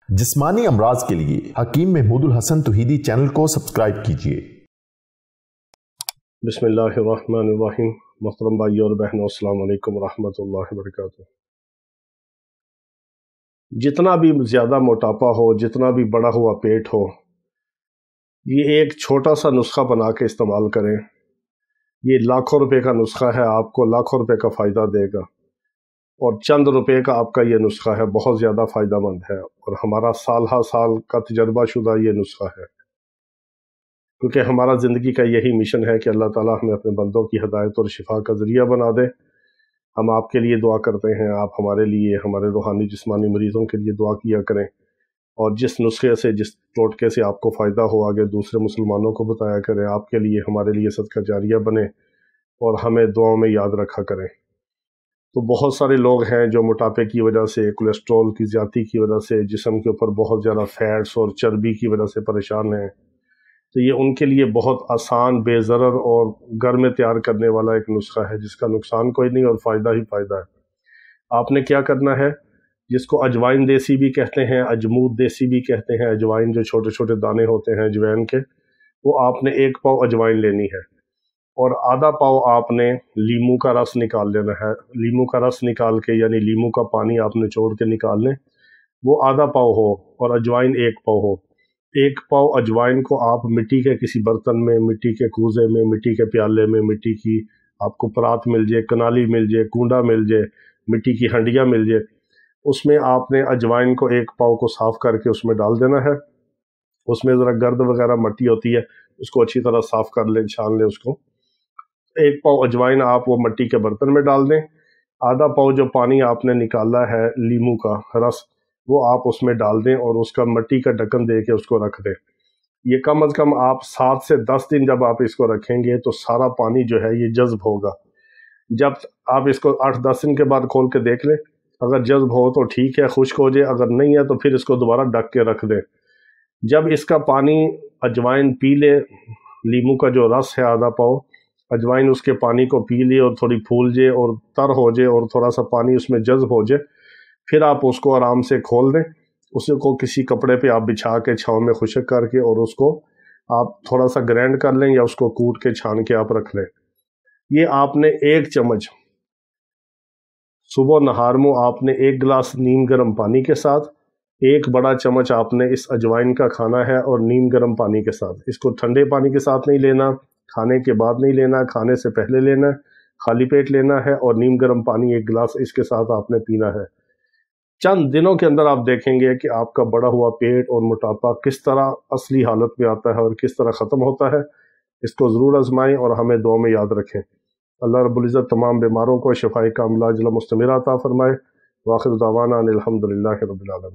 जिस्मानी अमराज के लिए हकीम महमूदुल हसन तौहीदी चैनल को सब्सक्राइब कीजिए। बिस्मिल्लाहिर्रहमानिर्रहीम। मोहतरम भाई और बहनों, अस्सलाम वालेकुम रहमतुल्लाहि व बरकातुहू। जितना भी ज़्यादा मोटापा हो, जितना भी बड़ा हुआ पेट हो, ये एक छोटा सा नुस्खा बना के इस्तेमाल करें। ये लाखों रुपए का नुस्खा है, आपको लाखों रुपए का फ़ायदा देगा। और चंद रुपए का आपका ये नुस्खा है, बहुत ज़्यादा फ़ायदा मंद है। और हमारा साल हा साल का तजर्बा शुदा ये नुस्खा है, क्योंकि हमारा ज़िंदगी का यही मिशन है कि अल्लाह ताला हमें अपने बंदों की हिदायत और शिफा का ज़रिया बना दे। हम आपके लिए दुआ करते हैं, आप हमारे लिए, हमारे रूहानी जिस्मानी मरीज़ों के लिए दुआ किया करें। और जिस नुस्खे से, जिस टोटके से आपको फ़ायदा हो, आगे दूसरे मुसलमानों को बताया करें। आपके लिए, हमारे लिए सदका जारिया बने और हमें दुआओं में याद रखा करें। तो बहुत सारे लोग हैं जो मोटापे की वजह से, कोलेस्ट्रॉल की ज़्यादती की वजह से, जिस्म के ऊपर बहुत ज़्यादा फैट्स और चर्बी की वजह से परेशान हैं। तो ये उनके लिए बहुत आसान, बेज़रर और घर में तैयार करने वाला एक नुस्खा है, जिसका नुकसान कोई नहीं और फ़ायदा ही फ़ायदा है। आपने क्या करना है, जिसको अजवाइन देसी भी कहते हैं, अजमूद देसी भी कहते हैं, अजवाइन जो छोटे छोटे दाने होते हैं अजवाइन के, वो आपने 1 पाव अजवाइन लेनी है। और आधा पाव आपने लीमू का रस निकाल लेना है। लीमू का रस निकाल के, यानी लीमू का पानी आप निचोड़ के निकाल लें, वो आधा पाव हो। और अजवाइन 1 पाव हो। 1 पाव अजवाइन को आप मिट्टी के किसी बर्तन में, मिट्टी के कूजे में, मिट्टी के प्याले में, मिट्टी की आपको परात मिल जाए, कनाली मिल जाए, कूंडा मिल जाए, मिट्टी की हंडियाँ मिल जाए, उसमें आपने अजवाइन को 1 पाव को साफ़ करके उसमें डाल देना है। उसमें ज़रा गर्द वगैरह मट्टी होती है, उसको अच्छी तरह साफ़ कर लें, छान लें उसको। 1 पाव अजवाइन आप वो मिट्टी के बर्तन में डाल दें। आधा पाव जो पानी आपने निकाला है लीमू का रस, वो आप उसमें डाल दें और उसका मिट्टी का ढक्कन दे के उसको रख दें। ये कम अज़ कम आप 7 से 10 दिन जब आप इसको रखेंगे तो सारा पानी जो है ये जज्ब होगा। जब आप इसको 8-10 दिन के बाद खोल के देख लें, अगर जज्ब हो तो ठीक है, खुश्क हो जाए, अगर नहीं है तो फिर इसको दोबारा ढक के रख दें। जब इसका पानी अजवाइन पी ले, लीमू का जो रस है आधा पाव, अजवाइन उसके पानी को पी ले और थोड़ी फूल जाए और तर हो जाए और थोड़ा सा पानी उसमें जज्ब हो जाए, फिर आप उसको आराम से खोल दें। उसको किसी कपड़े पे आप बिछा के छाँव में खुश्क करके और उसको आप थोड़ा सा ग्राइंड कर लें या उसको कूट के छान के आप रख लें। ये आपने 1 चम्मच सुबह नहार में आपने 1 गिलास नीम गर्म पानी के साथ, 1 बड़ा चम्मच आपने इस अजवाइन का खाना है और नीम गर्म पानी के साथ। इसको ठंडे पानी के साथ नहीं लेना, खाने के बाद नहीं लेना, खाने से पहले लेना है, खाली पेट लेना है। और नीम गर्म पानी 1 गिलास इसके साथ आपने पीना है। चंद दिनों के अंदर आप देखेंगे कि आपका बढ़ा हुआ पेट और मोटापा किस तरह असली हालत में आता है और किस तरह ख़त्म होता है। इसको ज़रूर आजमाएं और हमें दुआ में याद रखें। अल्लाह रब्बुल इज़्ज़त तमाम बीमारों को शिफाए कामिला अजल मुस्तमिरा अता फरमाए। व आखिर दावाना अनिल हम्दुलिल्लाहि रब्बिल आलमीन।